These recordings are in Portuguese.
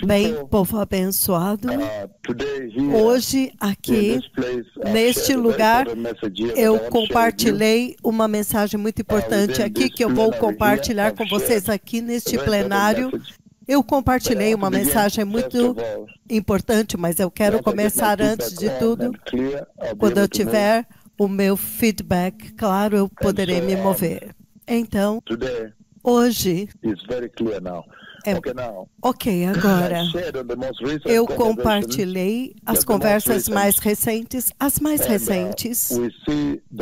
Bem, povo abençoado, hoje aqui, neste lugar, eu compartilhei uma mensagem muito importante aqui, que eu vou compartilhar com vocês aqui neste plenário. Eu compartilhei uma mensagem muito importante, mas eu quero começar antes de tudo. Quando eu tiver o meu feedback, claro, eu poderei me mover. Então, hoje, agora, eu compartilhei as conversas mais recentes,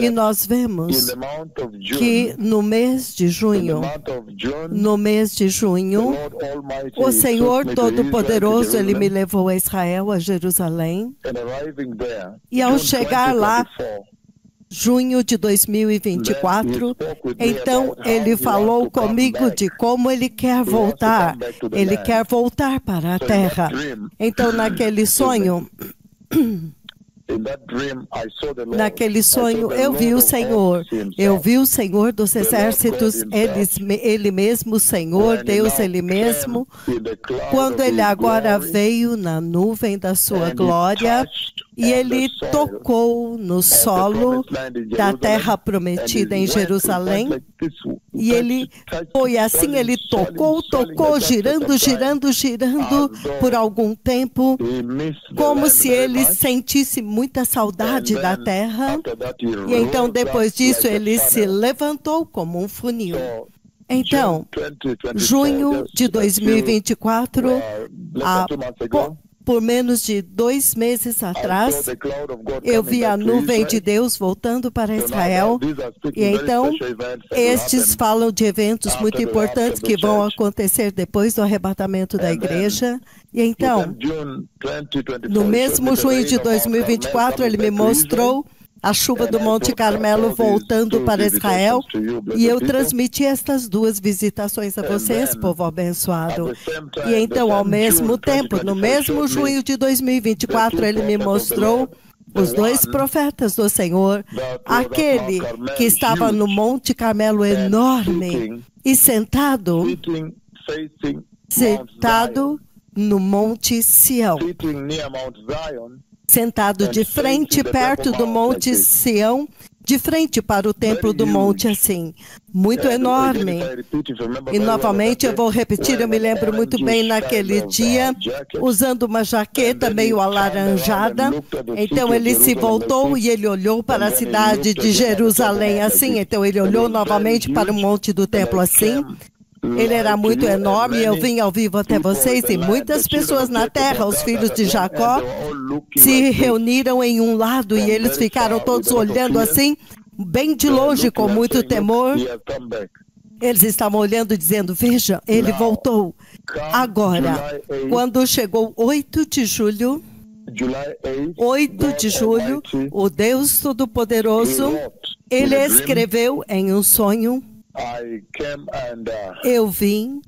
e nós vemos que no mês de junho, o Senhor Todo-Poderoso, Ele me levou a Israel, a Jerusalém, e ao chegar lá, junho de 2024, então ele falou comigo de como ele quer voltar. Ele quer voltar para a terra. Então, naquele sonho, eu vi o Senhor. Eu vi o Senhor dos exércitos, Ele mesmo, o Senhor, Deus, Ele mesmo. Quando Ele agora veio na nuvem da sua glória, e Ele tocou no solo da terra prometida em Jerusalém. E Ele foi assim, Ele tocou, girando por algum tempo, como se Ele sentisse muita saudade da terra. E então, depois disso, Ele se levantou como um funil. Então, junho de 2024, por menos de 2 meses atrás, eu vi a nuvem de Deus voltando para Israel. E então, estes falam de eventos muito importantes que vão acontecer depois do arrebatamento da igreja. E então, no mesmo junho de 2024, ele me mostrou a chuva do Monte Carmelo voltando para Israel, e eu transmiti estas 2 visitações a vocês, povo abençoado. E então, ao mesmo tempo, no mesmo junho de 2024, ele me mostrou os 2 profetas do Senhor, aquele que estava no Monte Carmelo enorme e sentado no Monte Sião. Sentado de frente, perto do Monte Sião, de frente para o templo do monte, assim, muito enorme. E novamente eu vou repetir, eu me lembro muito bem naquele dia, usando uma jaqueta meio alaranjada. Então ele se voltou e ele olhou para a cidade de Jerusalém, assim. Então ele olhou novamente para o monte do templo, assim. Ele era muito enorme, eu vim ao vivo até vocês, e muitas pessoas na terra, os filhos de Jacó, se reuniram em um lado, e eles ficaram todos olhando assim, bem de longe, com muito temor. Eles estavam olhando, dizendo: veja, ele voltou. Agora, quando chegou 8 de julho, o Deus Todo-Poderoso, Ele escreveu em um sonho. Eu vim,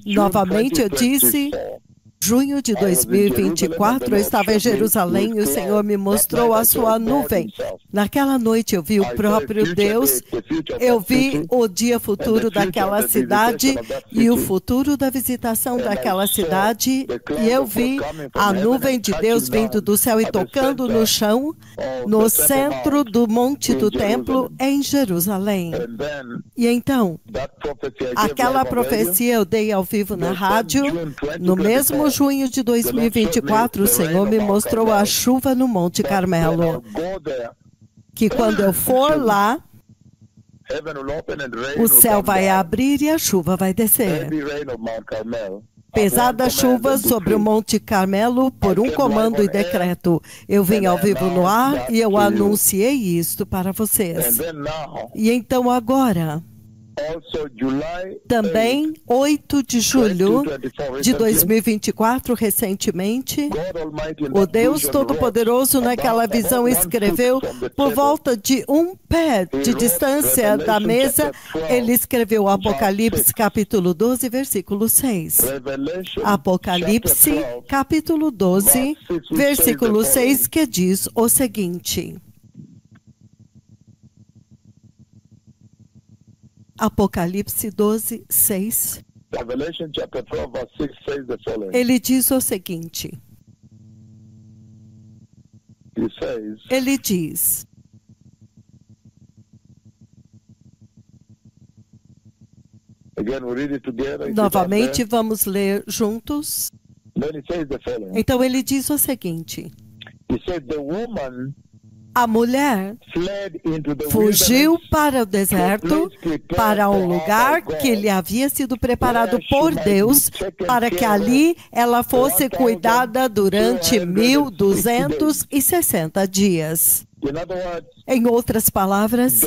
novamente eu disse, junho de 2024, eu estava em Jerusalém e o Senhor me mostrou a sua nuvem. Naquela noite eu vi o próprio Deus, eu vi o dia futuro daquela cidade e o futuro da visitação daquela cidade, e eu vi a nuvem de Deus vindo do céu e tocando no chão, no centro do monte do templo em Jerusalém. E então, aquela profecia eu dei ao vivo na rádio. No mesmo junho de 2024, o Senhor me mostrou a chuva no Monte Carmelo, que quando eu for lá, o céu vai abrir e a chuva vai descer. Pesada chuva sobre o Monte Carmelo por um comando e decreto. Eu vim ao vivo no ar e eu anunciei isto para vocês. E então agora, também 8 de julho de 2024, recentemente, o Deus Todo-Poderoso naquela visão escreveu por volta de 1 pé de distância da mesa, ele escreveu Apocalipse capítulo 12, versículo 6. Apocalipse capítulo 12, versículo 6, que diz o seguinte: Apocalipse 12, 6. Revelation chapter 12 verse 6 says the following. Ele diz o seguinte. Ele diz. Again, we read it together. Novamente vamos ler juntos. Then it says the following. Então ele diz o seguinte. He said the woman a mulher fugiu para o deserto, para um lugar que lhe havia sido preparado por Deus, para que ali ela fosse cuidada durante 1260 dias. Em outras palavras,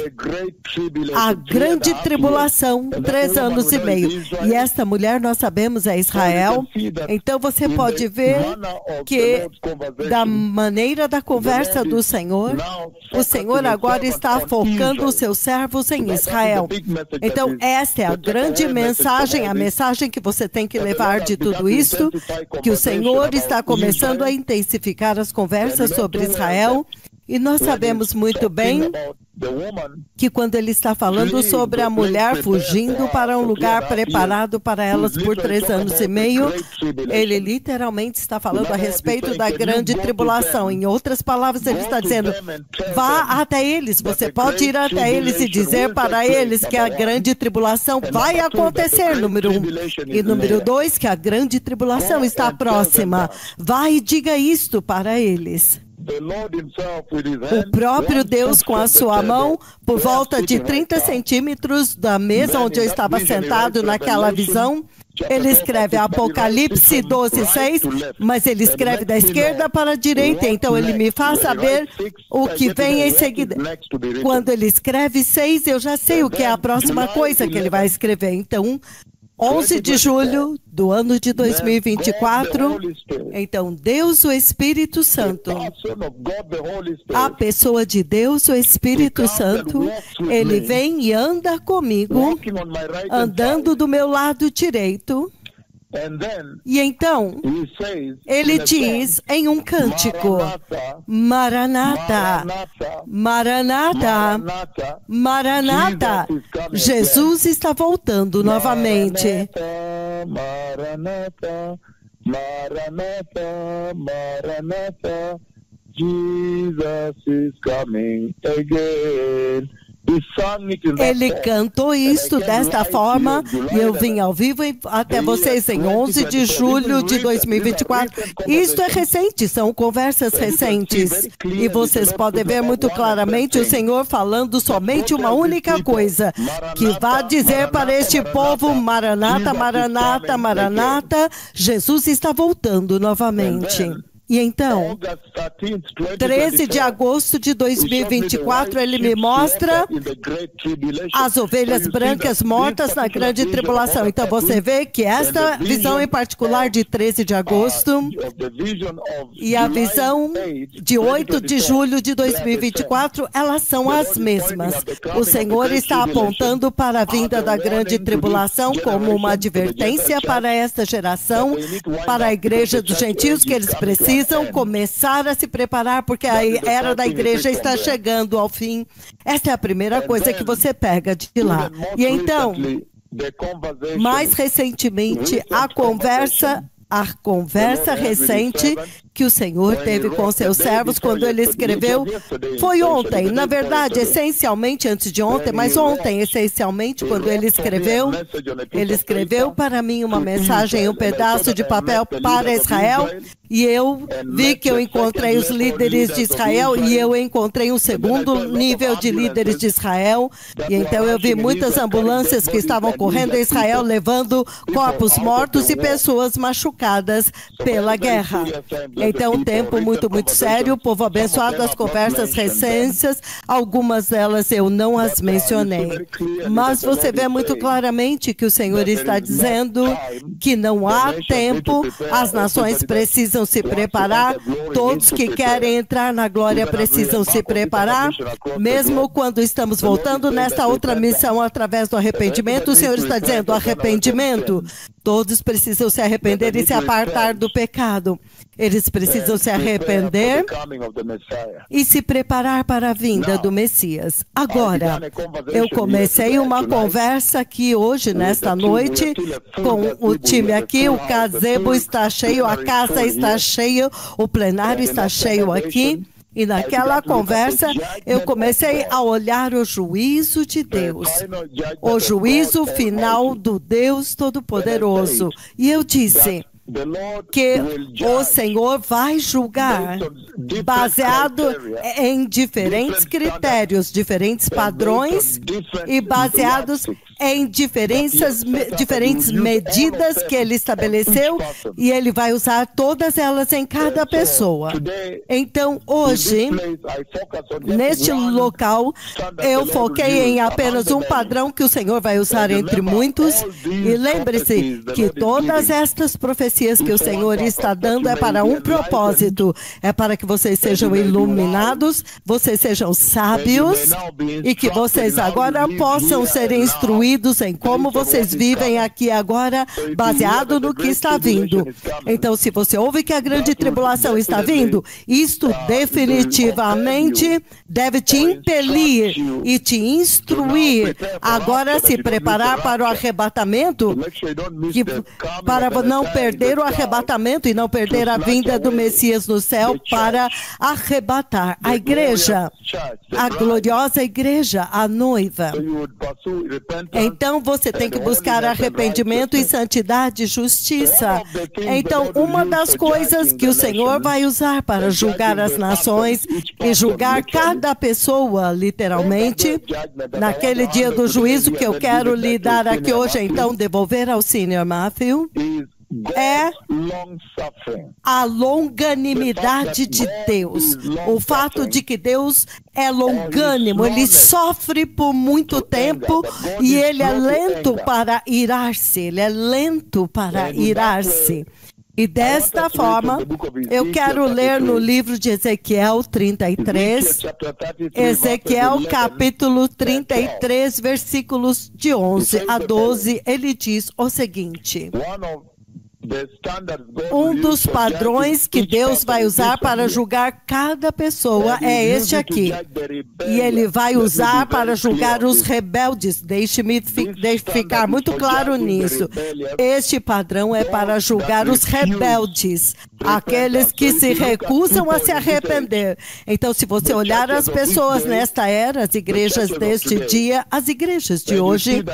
a grande tribulação, 3 anos e meio. E esta mulher, nós sabemos, é Israel. Então você pode ver que, da maneira da conversa do Senhor, o Senhor agora está focando os seus servos em Israel. Então esta é a grande mensagem, a mensagem que você tem que levar de tudo isso, que o Senhor está começando a intensificar as conversas sobre Israel. E nós sabemos muito bem que quando ele está falando sobre a mulher fugindo para um lugar preparado para elas por 3 anos e meio, ele literalmente está falando a respeito da grande tribulação. Em outras palavras, ele está dizendo, vá até eles, você pode ir até eles e dizer para eles que a grande tribulação vai acontecer, número 1. E número 2, que a grande tribulação está próxima. Vá e diga isto para eles. O próprio Deus, com a sua mão, por volta de 30 centímetros da mesa onde eu estava sentado naquela visão, ele escreve Apocalipse 12:6, mas ele escreve da esquerda para a direita, então ele me faz saber o que vem em seguida. Quando ele escreve 6, eu já sei o que é a próxima coisa que ele vai escrever. Então, 11 de julho do ano de 2024, então Deus, o Espírito Santo, a pessoa de Deus, o Espírito Santo, ele vem e anda comigo, andando do meu lado direito. E então, ele diz em um cântico, Maranata, Maranata, Maranata, Jesus está voltando novamente. Maranata, Maranata, Maranata, Jesus is coming again. Ele cantou isto desta forma e eu vim ao vivo até vocês em 11 de julho de 2024. Isto é recente, são conversas recentes. E vocês podem ver muito claramente o Senhor falando somente uma única coisa, que vai dizer para este povo, Maranata, Maranata, Maranata, Jesus está voltando novamente. E então, 13 de agosto de 2024, ele me mostra as ovelhas brancas mortas na grande tribulação. Então você vê que esta visão em particular de 13 de agosto e a visão de 8 de julho de 2024, elas são as mesmas. O Senhor está apontando para a vinda da grande tribulação como uma advertência para esta geração, para a igreja dos gentios, que eles precisam começar a se preparar, porque a era da igreja está chegando ao fim. Essa é a primeira coisa que você pega de lá. E então, mais recentemente, a conversa recente que o Senhor teve com seus servos quando ele escreveu, foi ontem, na verdade, essencialmente antes de ontem, mas ontem, essencialmente, quando ele escreveu para mim uma mensagem, um pedaço de papel para Israel, e eu vi que eu encontrei os líderes de Israel, e eu encontrei um segundo nível de líderes de Israel, e então eu vi muitas ambulâncias que estavam correndo em Israel, levando corpos mortos e pessoas machucadas pela guerra. Então, um tempo muito, muito sério, o povo abençoado, as conversas recentes, algumas delas eu não as mencionei. Mas você vê muito claramente que o Senhor está dizendo que não há tempo, as nações precisam se preparar, todos que querem entrar na glória precisam se preparar, mesmo quando estamos voltando nesta outra missão através do arrependimento. O Senhor está dizendo, arrependimento, Todos precisam se arrepender e se apartar do pecado. Eles precisam se arrepender e se preparar para a vinda do Messias. Agora, eu comecei uma conversa aqui hoje, nesta noite, com o time aqui. O gazebo está cheio, a casa está cheia, o plenário está cheio aqui. E naquela conversa, eu comecei a olhar o juízo de Deus, o juízo final do Deus Todo-Poderoso. E eu disse que o Senhor vai julgar baseado em diferentes critérios, diferentes padrões e baseados em diferentes medidas que ele estabeleceu, e ele vai usar todas elas em cada pessoa. Então, hoje, neste local, eu foquei em apenas um padrão que o Senhor vai usar entre muitos, e lembre-se que todas estas profecias que o Senhor está dando é para um propósito, é para que vocês sejam iluminados, vocês sejam sábios, e que vocês agora possam ser instruídos em como vocês vivem aqui agora, baseado no que está vindo. Então, se você ouve que a grande tribulação está vindo, isto definitivamente deve te impelir e te instruir agora se preparar para o arrebatamento, para não perder o arrebatamento e não perder a vinda do Messias no céu para arrebatar a igreja, a gloriosa igreja, a noiva. Então, você tem que buscar arrependimento e santidade e justiça. Então, uma das coisas que o Senhor vai usar para julgar as nações e julgar cada pessoa, literalmente, naquele dia do juízo que eu quero lhe dar aqui hoje, então, devolver ao Sr. Matthew, é a longanimidade de Deus. O fato de que Deus é longânimo, ele sofre por muito tempo e ele é lento para irar-se, ele é lento para irar-se. E desta forma, eu quero ler no livro de Ezequiel 33, Ezequiel capítulo 33, versículos de 11 a 12, ele diz o seguinte: um dos padrões que Deus vai usar para julgar cada pessoa é este aqui. E ele vai usar para julgar os rebeldes. Deixe-me ficar muito claro nisso. Este padrão é para julgar os rebeldes, aqueles que se recusam a se arrepender. Então, se você olhar as pessoas nesta era, as igrejas deste dia, as igrejas de hoje,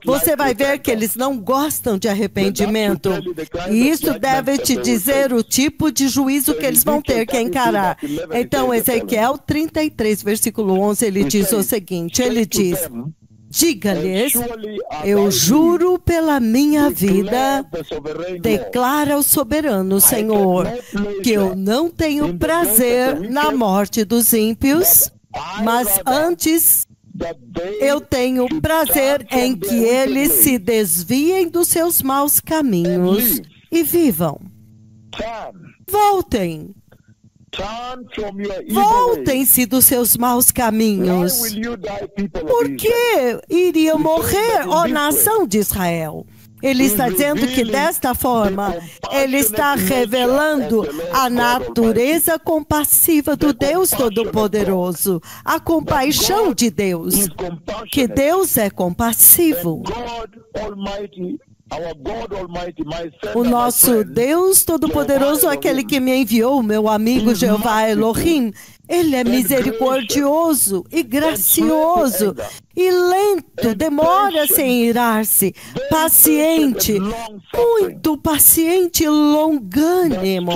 você vai ver que eles não gostam de arrependimento. E isso deve te dizer o tipo de juízo que eles vão ter que encarar. Então, Ezequiel 33, versículo 11, ele diz o seguinte, ele diz: diga-lhes, eu juro pela minha vida, declara o soberano Senhor, que eu não tenho prazer na morte dos ímpios, mas antes eu tenho prazer em que eles se desviem dos seus maus caminhos e vivam. Voltem. Voltem-se dos seus maus caminhos. Por que iriam morrer, ó nação de Israel? Ele está dizendo que desta forma, ele está revelando a natureza compassiva do Deus Todo-Poderoso, a compaixão de Deus, que Deus é compassivo. O nosso Deus Todo-Poderoso, aquele que me enviou, meu amigo Jeová Elohim, ele é misericordioso e gracioso e lento, demora-se em irar-se, paciente, muito paciente e longânimo,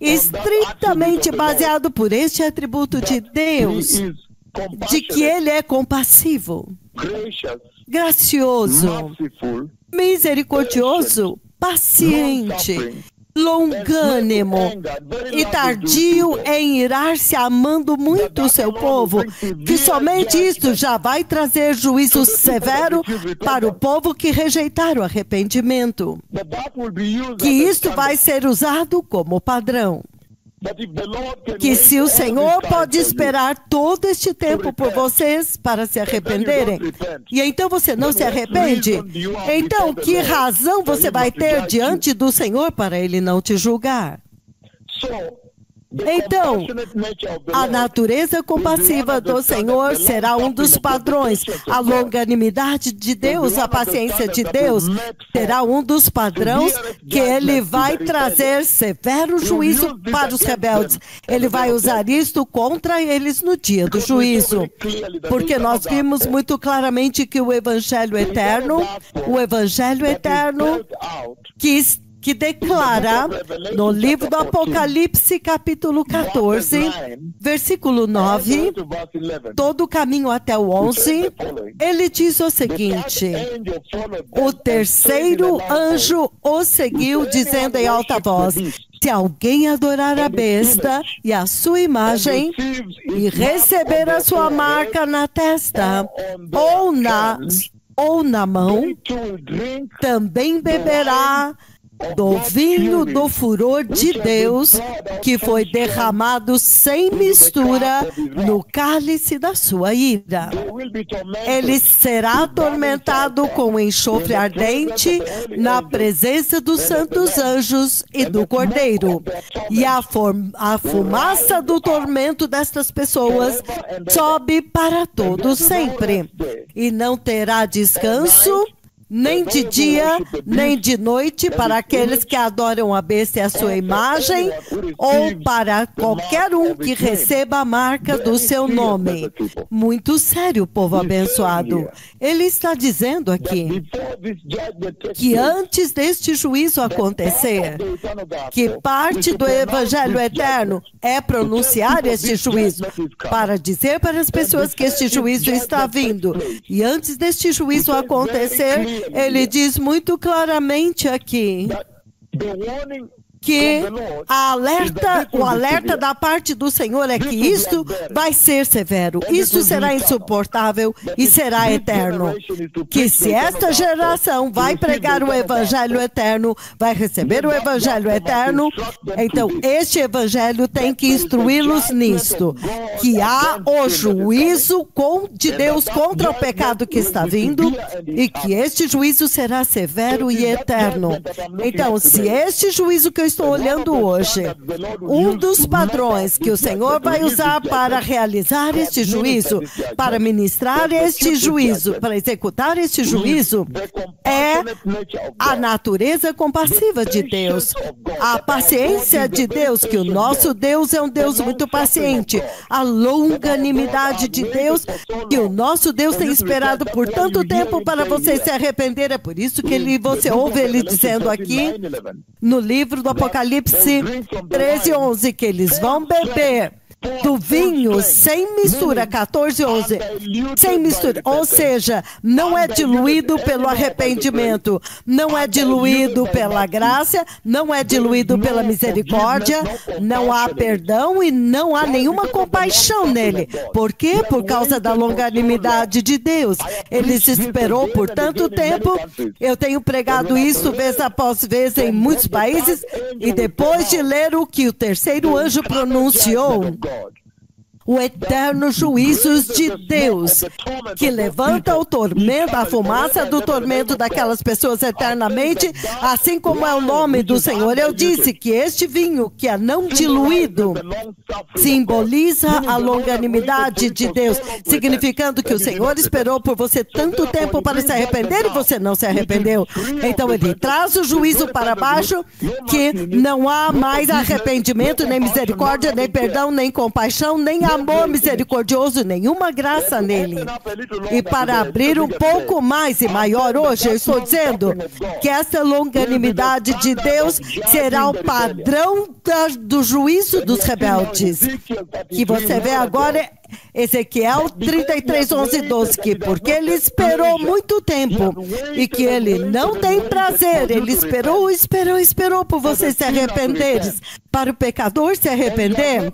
estritamente baseado por este atributo de Deus, de que ele é compassivo, gracioso, misericordioso, paciente, longânimo e tardio em irar-se, amando muito o seu povo, que somente isto já vai trazer juízo severo para o povo que rejeitar o arrependimento, que isto vai ser usado como padrão. que se o Senhor pode esperar todo este tempo por vocês para se arrependerem, e então você não se arrepende, então que razão você vai ter diante do Senhor para Ele não te julgar? Então, a natureza compassiva do Senhor será um dos padrões. A longanimidade de Deus, a paciência de Deus, será um dos padrões que Ele vai trazer severo juízo para os rebeldes. Ele vai usar isto contra eles no dia do juízo. Porque nós vimos muito claramente que o Evangelho Eterno que declara no livro do Apocalipse, capítulo 14, versículo 9, todo o caminho até o 11, ele diz o seguinte: o terceiro anjo o seguiu, dizendo em alta voz: se alguém adorar a besta e a sua imagem e receber a sua marca na testa ou na mão, também beberá do vinho do furor de Deus, que foi derramado sem mistura no cálice da sua ira. Ele será atormentado com enxofre ardente na presença dos santos anjos e do Cordeiro. E a fumaça do tormento destas pessoas sobe para todo sempre. E não terá descanso nem de dia, nem de noite, para aqueles que adoram a besta e a sua imagem, ou para qualquer um que receba a marca do seu nome. Muito sério, povo abençoado. Ele está dizendo aqui que antes deste juízo acontecer, que parte do Evangelho Eterno é pronunciar este juízo, para dizer para as pessoas que este juízo está vindo. E antes deste juízo acontecer, ele diz muito claramente aqui que o alerta da parte do Senhor é que isto vai ser severo, isto será insuportável e será eterno. Que se esta geração vai pregar o Evangelho Eterno, vai receber o Evangelho Eterno, então este Evangelho tem que instruí-los nisto, que há o juízo de Deus contra o pecado que está vindo e que este juízo será severo e eterno. Então, se este juízo que eu estou olhando hoje, um dos padrões que o Senhor vai usar para realizar este juízo, para ministrar este juízo, para executar este juízo, é a natureza compassiva de Deus, a paciência de Deus, que o nosso Deus é um Deus muito paciente, a longanimidade de Deus, que o nosso Deus tem esperado por tanto tempo para você se arrepender. É por isso que você ouve ele dizendo aqui no livro do Apocalipse 13:11, que eles vão beber do vinho sem mistura, 14:11, sem mistura, ou seja, não é diluído pelo arrependimento, não é diluído pela graça, não é diluído pela misericórdia, não há perdão e não há nenhuma compaixão nele. Por quê? Por causa da longanimidade de Deus. Ele se esperou por tanto tempo. Eu tenho pregado isso vez após vez em muitos países, e depois de ler o que o terceiro anjo pronunciou, o eterno juízo de Deus, que levanta o tormento, a fumaça do tormento daquelas pessoas eternamente, assim como é o nome do Senhor. Eu disse que este vinho, que é não diluído, simboliza a longanimidade de Deus, significando que o Senhor esperou por você tanto tempo para se arrepender e você não se arrependeu. Então ele traz o juízo para baixo, que não há mais arrependimento, nem misericórdia, nem perdão, nem compaixão, nem amor misericordioso, nenhuma graça nele. E para abrir um pouco mais e maior hoje, eu estou dizendo que essa longanimidade de Deus será o padrão do juízo dos rebeldes. Que você vê agora Ezequiel 33, 11 e 12, que porque ele esperou muito tempo e que ele não tem prazer, ele esperou por vocês se arrependerem. Para o pecador se arrepender,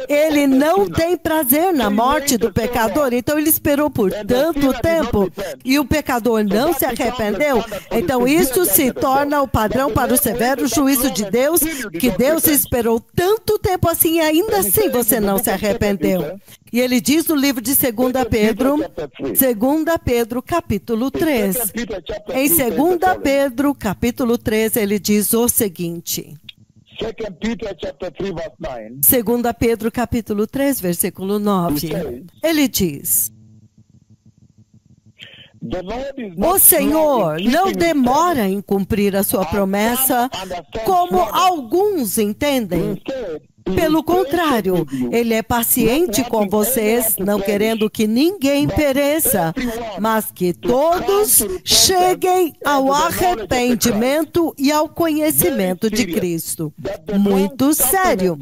ele não tem prazer na morte do pecador, então ele esperou por tanto tempo e o pecador não se arrependeu. Então isso se torna o padrão para o severo juízo de Deus, que Deus esperou tanto tempo assim e ainda assim você não se arrependeu. E ele diz no livro de 2 Pedro, capítulo 3. Em 2 Pedro, capítulo 3, ele diz o seguinte. 2 Peter chapter 3 verse 9. 2 Pedro, capítulo 3, versículo 9. Ele diz: o Senhor não demora em cumprir a sua promessa, como alguns entendem. Pelo contrário, Ele é paciente com vocês, não querendo que ninguém pereça, mas que todos cheguem ao arrependimento e ao conhecimento de Cristo. Muito sério.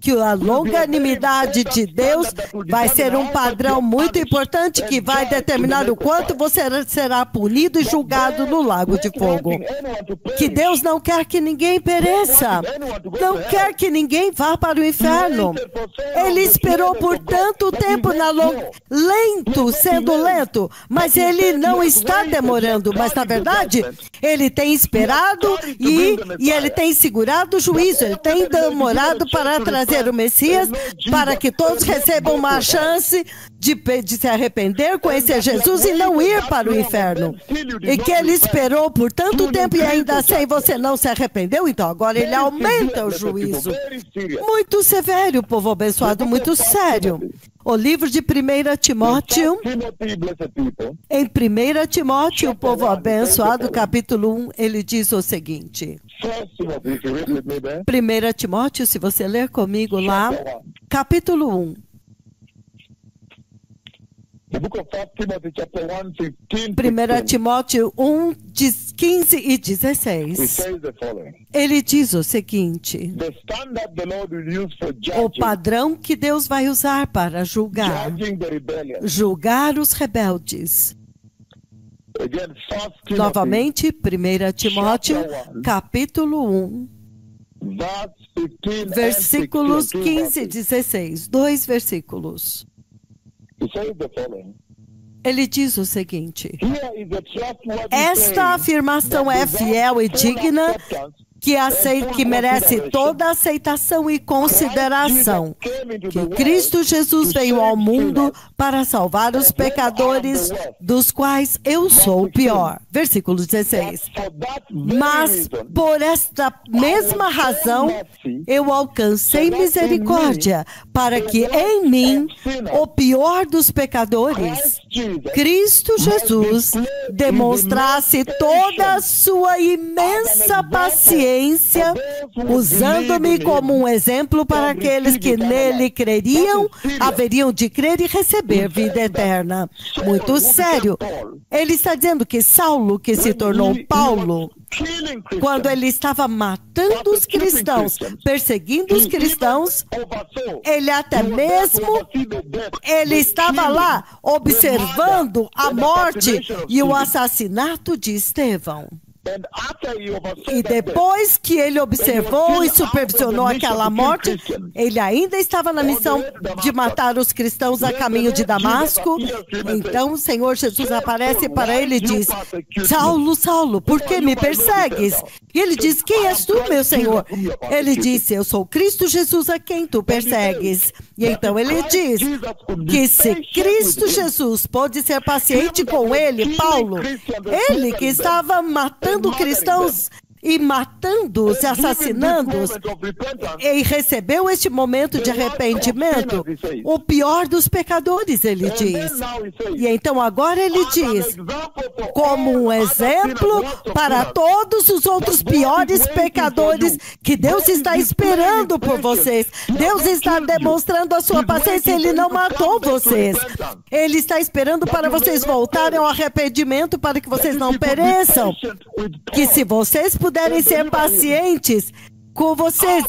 Que a longanimidade de Deus vai ser um padrão muito importante que vai determinar o quanto você será punido e julgado no lago de fogo. Que Deus não quer que ninguém pereça, não quer que ninguém vá para o inferno. Ele esperou por tanto tempo sendo lento, mas Ele não está demorando, mas na verdade Ele tem esperado e Ele tem segurado o juízo, Ele tem demorado para trazer o Messias, para que todos recebam uma chance de se arrepender, conhecer Jesus e não ir para o inferno. E que Ele esperou por tanto tempo e ainda assim você não se arrependeu, então agora Ele aumenta o juízo. Muito severo, povo abençoado, muito sério. O livro de 1 Timóteo, em 1 Timóteo, o povo abençoado, capítulo 1, ele diz o seguinte. 1 Timóteo, se você ler comigo lá, capítulo 1. 1 Timóteo 1, 15 e 16. Ele diz o seguinte: o padrão que Deus vai usar para julgar os rebeldes. Novamente, 1 Timóteo, capítulo 1, versículos 15 e 16. 2 versículos. Ele diz o seguinte: esta afirmação é fiel e digna, que merece toda aceitação e consideração, que Cristo Jesus veio ao mundo para salvar os pecadores, dos quais eu sou o pior. Versículo 16. Mas por esta mesma razão eu alcancei misericórdia, para que em mim, o pior dos pecadores, Cristo Jesus, demonstrasse toda a sua imensa paciência, usando-me como um exemplo para aqueles que nele creriam, haveriam de crer e receber vida eterna. Muito sério. Ele está dizendo que Saulo, que se tornou Paulo, quando ele estava matando os cristãos, perseguindo os cristãos, ele até mesmo, ele estava lá observando a morte e o assassinato de Estevão. E depois que ele observou e supervisionou aquela morte, ele ainda estava na missão de matar os cristãos a caminho de Damasco. Então o Senhor Jesus aparece para ele e diz: Saulo, Saulo, por que me persegues? E ele diz: quem és tu, meu Senhor? Ele disse: eu sou Cristo Jesus a quem tu persegues. E então ele diz que se Cristo Jesus pôde ser paciente com ele, Paulo, ele que estava matando cristãos e matando-os, assassinando-os, e recebeu este momento de arrependimento, o pior dos pecadores, ele diz. E então agora ele diz, como um exemplo para todos os outros piores pecadores, que Deus está esperando por vocês. Deus está demonstrando a sua paciência, Ele não matou vocês. Ele está esperando para vocês voltarem ao arrependimento, para que vocês não pereçam. Que se vocês puderem ser pacientes com vocês,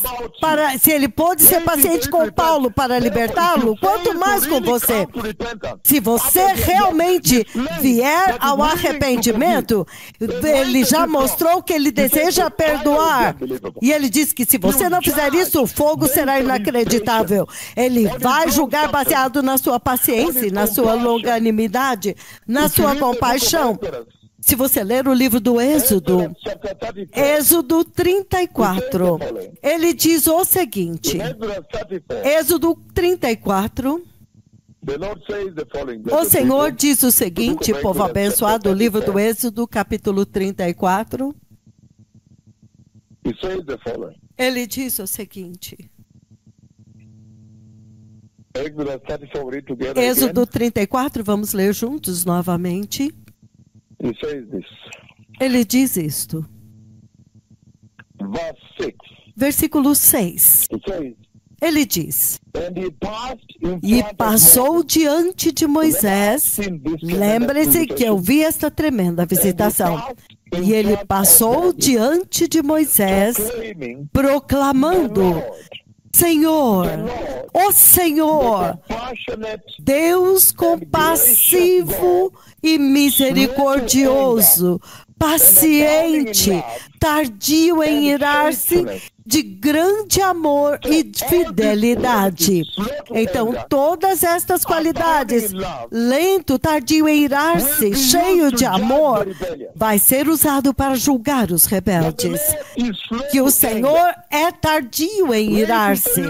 se ele pôde ser paciente com Paulo para libertá-lo, quanto mais com você. Se você realmente vier ao arrependimento, ele já mostrou que ele deseja perdoar. E ele diz que se você não fizer isso, o fogo será inacreditável. Ele vai julgar baseado na sua paciência, na sua longanimidade, na sua compaixão. Se você ler o livro do Êxodo, Êxodo 34, ele diz o seguinte, Êxodo 34, o Senhor diz o seguinte, povo abençoado, o livro do Êxodo, capítulo 34, ele diz o seguinte, Êxodo 34, vamos ler juntos novamente. Ele diz isto. Versículo 6. Ele diz: E passou diante de Moisés. Lembre-se que eu vi esta tremenda visitação. E ele passou diante de Moisés, proclamando: Senhor, ó Senhor, Deus compassivo e misericordioso, paciente, tardio em irar-se, de grande amor e fidelidade. Então, todas estas qualidades, lento, tardio em irar-se, cheio de amor, vai ser usado para julgar os rebeldes. Que o Senhor é tardio em irar-se,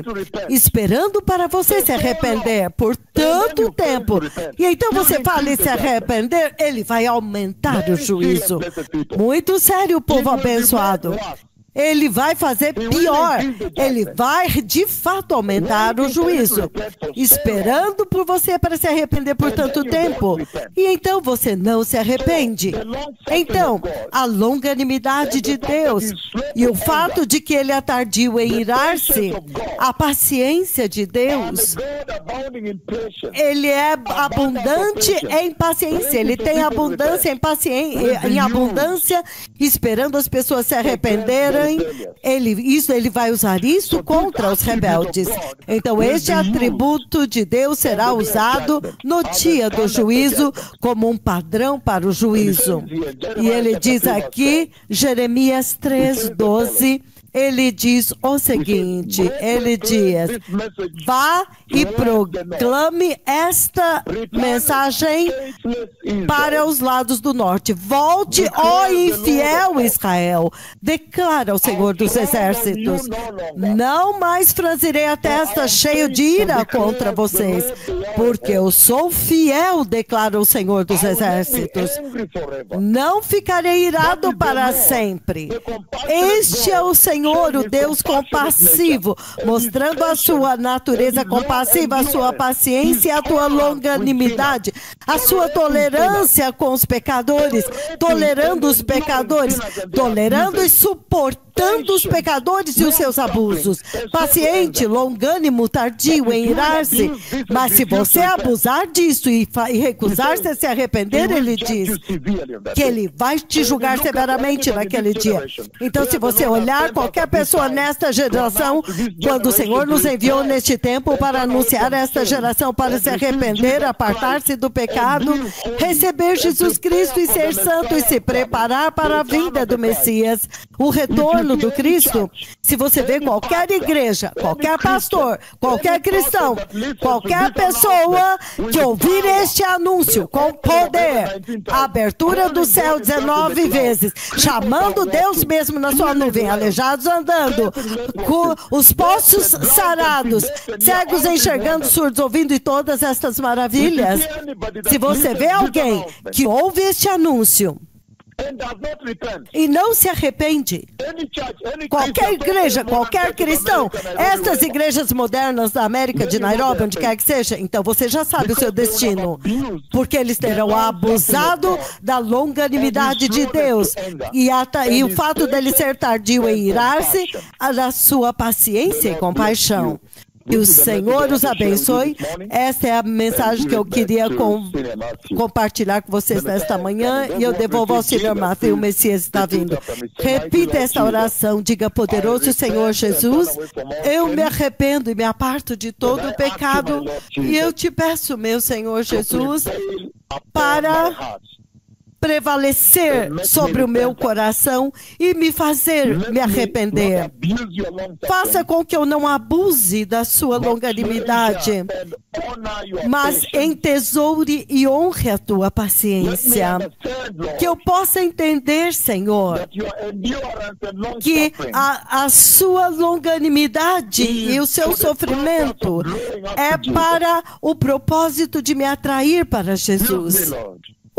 esperando para você se arrepender por tanto tempo. E então você fala em se arrepender, ele vai aumentar o juízo. Muito sério, povo abençoado. Ele vai fazer pior. Ele vai, de fato, aumentar o juízo, esperando por você para se arrepender por tanto tempo. E então você não se arrepende. Então, a longanimidade de Deus e o fato de que ele é tardio em irar-se, a paciência de Deus, ele é abundante em paciência. Ele tem abundância em abundância, esperando as pessoas se arrependerem. Ele vai usar isso contra os rebeldes. Então, este atributo de Deus será usado no dia do juízo como um padrão para o juízo. E ele diz aqui, Jeremias 3:12, ele diz o seguinte, ele diz: vá e proclame esta mensagem para os lados do norte. Volte, ó infiel Israel, declara o Senhor dos Exércitos. Não mais franzirei a testa cheio de ira contra vocês, porque eu sou fiel, declara o Senhor dos Exércitos. Não ficarei irado para sempre. Este é o Senhor, o Deus compassivo, mostrando a sua natureza compassiva, a sua paciência, a sua longanimidade, a sua tolerância com os pecadores, tolerando os pecadores, tolerando e suportando os pecadores e os seus abusos. Paciente, longânimo, tardio em irar-se. Mas se você abusar disso e recusar-se a se arrepender, ele diz que ele vai te julgar severamente naquele dia. Então, se você olhar qualquer pessoa nesta geração, quando o Senhor nos enviou neste tempo para anunciar esta geração para se arrepender, apartar-se do pecado, receber Jesus Cristo e ser santo e se preparar para a vinda do Messias, o retorno do Cristo. Se você vê qualquer igreja, qualquer pastor, qualquer cristão, qualquer pessoa que ouvir este anúncio com poder, a abertura do céu 19 vezes, chamando Deus mesmo na sua nuvem, aleijados andando, os poços sarados, cegos enxergando, surdos ouvindo e todas estas maravilhas. Se você vê alguém que ouve este anúncio e não se arrepende, qualquer igreja, qualquer cristão, estas igrejas modernas da América, de Nairobi, onde quer que seja, então você já sabe o seu destino, porque eles terão abusado da longanimidade de Deus e o fato dele ser tardio em irar-se, da sua paciência e compaixão. Que o Senhor os abençoe. Essa é a mensagem que eu queria compartilhar com vocês nesta manhã. E eu devolvo ao Senhor Matthew, o Messias está vindo. Repita essa oração. Diga: poderoso Senhor Jesus, eu me arrependo e me aparto de todo o pecado. E eu te peço, meu Senhor Jesus, para prevalecer sobre o meu coração e me fazer me arrepender. Faça com que eu não abuse da sua longanimidade, mas entesoure e honre a tua paciência. Que eu possa entender, Senhor, que a sua longanimidade e o seu sofrimento é para o propósito de me atrair para Jesus.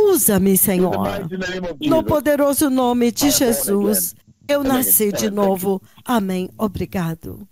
Usa-me, Senhor. No poderoso nome de Jesus, eu nasci de novo. Amém. Obrigado.